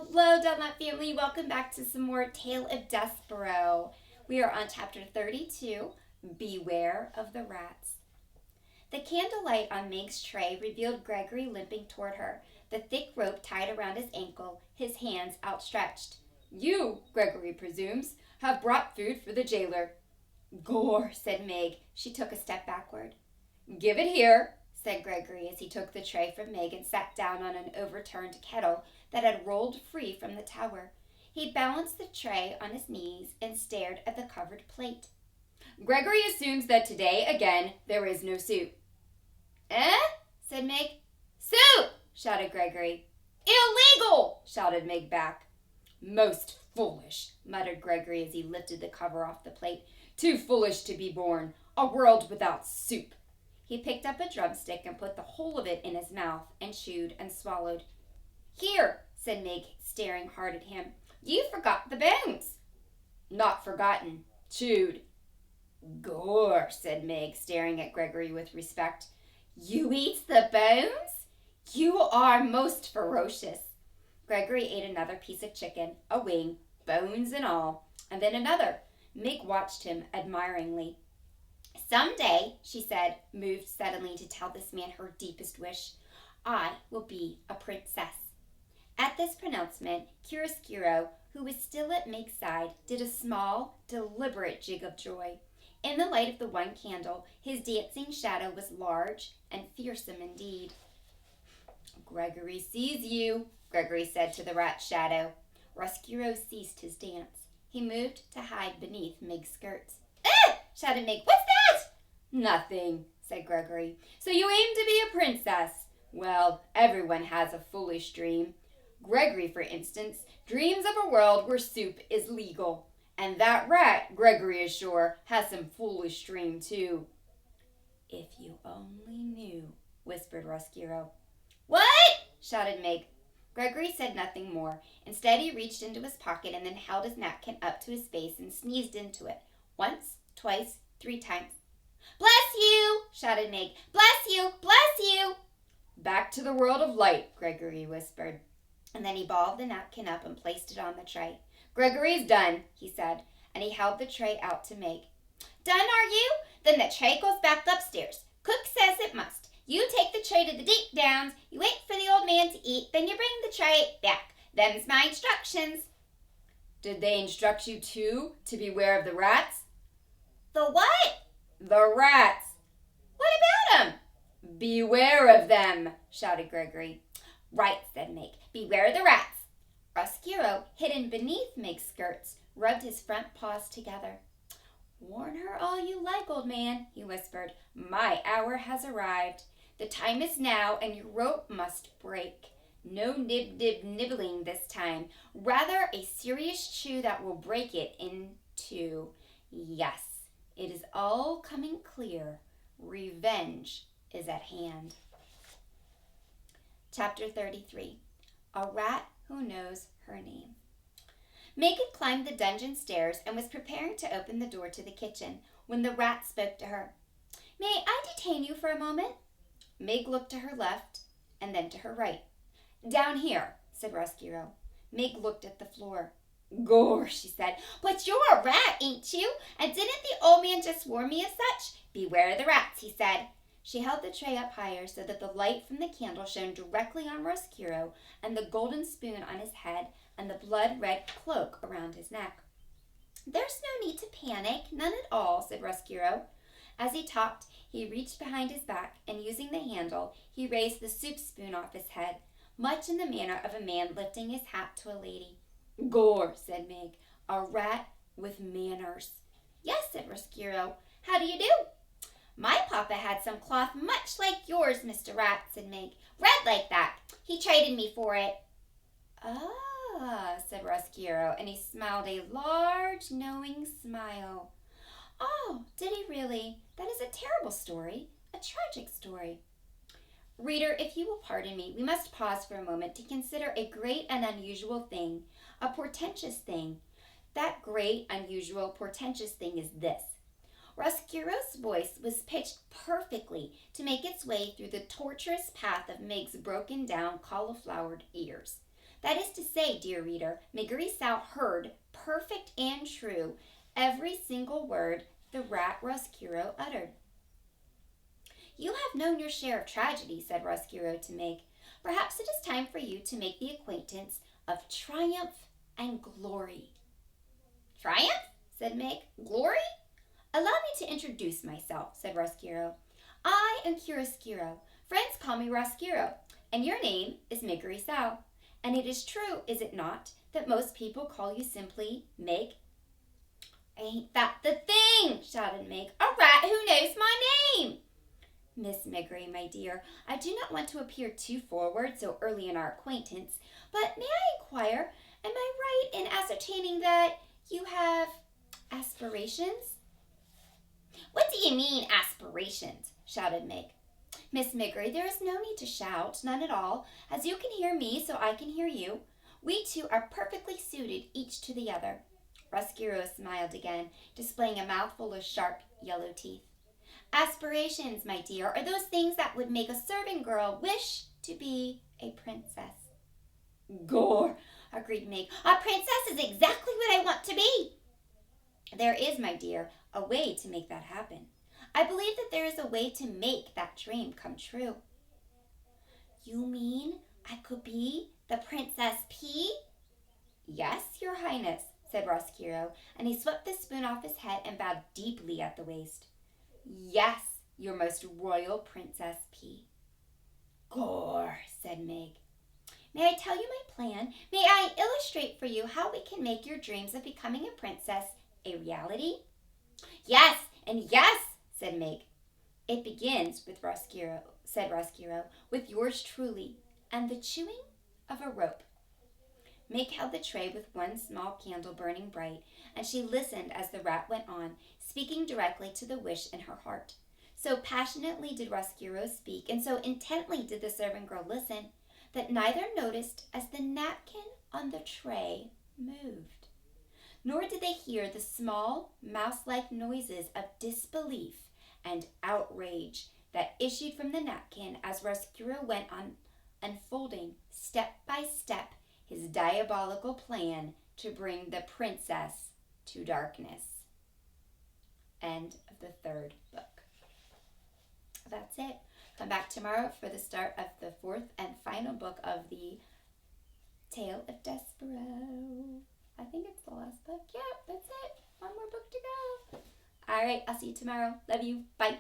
Hello, Dunlap family. Welcome back to some more Tale of Despereaux. We are on chapter 32, Beware of the Rats. The candlelight on Meg's tray revealed Gregory limping toward her, the thick rope tied around his ankle, his hands outstretched. You, Gregory presumes, have brought food for the jailer. Gore, said Meg. She took a step backward. Give it here, said Gregory as he took the tray from Meg and sat down on an overturned kettle that had rolled free from the tower. He balanced the tray on his knees and stared at the covered plate. Gregory assumes that today, again, there is no soup. Eh? Said Meg. Soup! Shouted Gregory. Illegal! Shouted Meg back. Most foolish, muttered Gregory as he lifted the cover off the plate. Too foolish to be born. A world without soup. He picked up a drumstick and put the whole of it in his mouth and chewed and swallowed. Here, said Meg, staring hard at him. You forgot the bones. Not forgotten. Chewed. Gore, said Meg, staring at Gregory with respect. You eat the bones? You are most ferocious. Gregory ate another piece of chicken, a wing, bones and all, and then another. Meg watched him admiringly. Someday, she said, moved suddenly to tell this man her deepest wish, I will be a princess. At this pronouncement, Chiaroscuro, who was still at Meg's side, did a small, deliberate jig of joy. In the light of the one candle, his dancing shadow was large and fearsome indeed. Gregory sees you, Gregory said to the rat's shadow. Chiaroscuro ceased his dance. He moved to hide beneath Meg's skirts. Ah! Shouted Meg. What's that? Nothing, said Gregory. So you aim to be a princess? Well, everyone has a foolish dream. Gregory, for instance, dreams of a world where soup is legal. And that rat, Gregory is sure, has some foolish dream too. If you only knew, whispered Chiaroscuro. What? Shouted Meg. Gregory said nothing more. Instead, he reached into his pocket and then held his napkin up to his face and sneezed into it. Once, twice, 3 times. Bless you, shouted Meg. Bless you, bless you. Back to the world of light, Gregory whispered. And then he balled the napkin up and placed it on the tray. Gregory's done, he said, and he held the tray out to Meg. Done, are you? Then the tray goes back upstairs. Cook says it must. You take the tray to the deep downs, you wait for the old man to eat, then you bring the tray back. Them's my instructions. Did they instruct you too to beware of the rats? The what? The rats. What about 'em? Beware of them, shouted Gregory. Right, said Meg. Beware of the rats. Chiaroscuro, hidden beneath Meg's skirts, rubbed his front paws together. Warn her all you like, old man, he whispered. My hour has arrived. The time is now, and your rope must break. No nibbling this time. Rather a serious chew that will break it in two. Yes, it is all coming clear. Revenge is at hand. Chapter 33. A Rat Who Knows Her Name. Meg had climbed the dungeon stairs and was preparing to open the door to the kitchen when the rat spoke to her. May I detain you for a moment? Meg looked to her left and then to her right. Down here, said Chiaroscuro. Meg looked at the floor. Gore, she said. But you're a rat, ain't you? And didn't the old man just warn me as such? Beware of the rats, he said. She held the tray up higher so that the light from the candle shone directly on Chiaroscuro and the golden spoon on his head and the blood-red cloak around his neck. There's no need to panic, none at all, said Chiaroscuro. As he talked, he reached behind his back, and using the handle, he raised the soup spoon off his head, much in the manner of a man lifting his hat to a lady. Gore, said Meg, a rat with manners. Yes, said Chiaroscuro. How do you do? My papa had some cloth much like yours, Mr. Rat, said Meg. Red like that. He traded me for it. Ah, said Chiaroscuro, and he smiled a large, knowing smile. Oh, did he really? That is a terrible story, a tragic story. Reader, if you will pardon me, we must pause for a moment to consider a great and unusual thing, a portentous thing. That great, unusual, portentous thing is this. Chiaroscuro's voice was pitched perfectly to make its way through the tortuous path of Meg's broken-down, cauliflowered ears. That is to say, dear reader, Megariçou heard, perfect and true, every single word the rat Roscuro uttered. You have known your share of tragedy, said Roscuro to Meg. Perhaps it is time for you to make the acquaintance of triumph and glory. Triumph? Said Meg. Glory? Allow me to introduce myself, said Roscuro. I am Chiaroscuro. Friends call me Roscuro, and your name is Megariçou. And it is true, is it not, that most people call you simply Meg? Ain't that the thing, shouted Meg. A rat who knows my name. Miss Megary, my dear, I do not want to appear too forward so early in our acquaintance, but may I inquire, am I right in ascertaining that you have aspirations? What do you mean, aspirations? Shouted Meg. Miss Megary, there is no need to shout, none at all. As you can hear me, so I can hear you. We two are perfectly suited each to the other. Roscuro smiled again, displaying a mouthful of sharp yellow teeth. Aspirations, my dear, are those things that would make a servant girl wish to be a princess. Gore, agreed Meg. A princess is exactly what I want to be. There is, my dear, a way to make that happen. I believe that there is a way to make that dream come true. You mean I could be the Princess P? Yes, your highness, said Roscuro, and he swept the spoon off his head and bowed deeply at the waist. Yes, your most royal Princess P. Gore, said Meg. May I tell you my plan? May I illustrate for you how we can make your dreams of becoming a princess a reality? Yes, and yes, said Meg. It begins with said Roscuro, with yours truly, and the chewing of a rope. Meg held the tray with one small candle burning bright, and she listened as the rat went on, speaking directly to the wish in her heart. So passionately did Roscuro speak, and so intently did the servant girl listen, that neither noticed as the napkin on the tray moved. Nor did they hear the small, mouse-like noises of disbelief and outrage that issued from the napkin as Roscuro went on unfolding, step by step, his diabolical plan to bring the princess to darkness. End of the third book. That's it. Come back tomorrow for the start of the fourth and final book of the Tale of Despereaux. I think it's the last book. Yeah, that's it. One more book to go. All right, I'll see you tomorrow. Love you. Bye.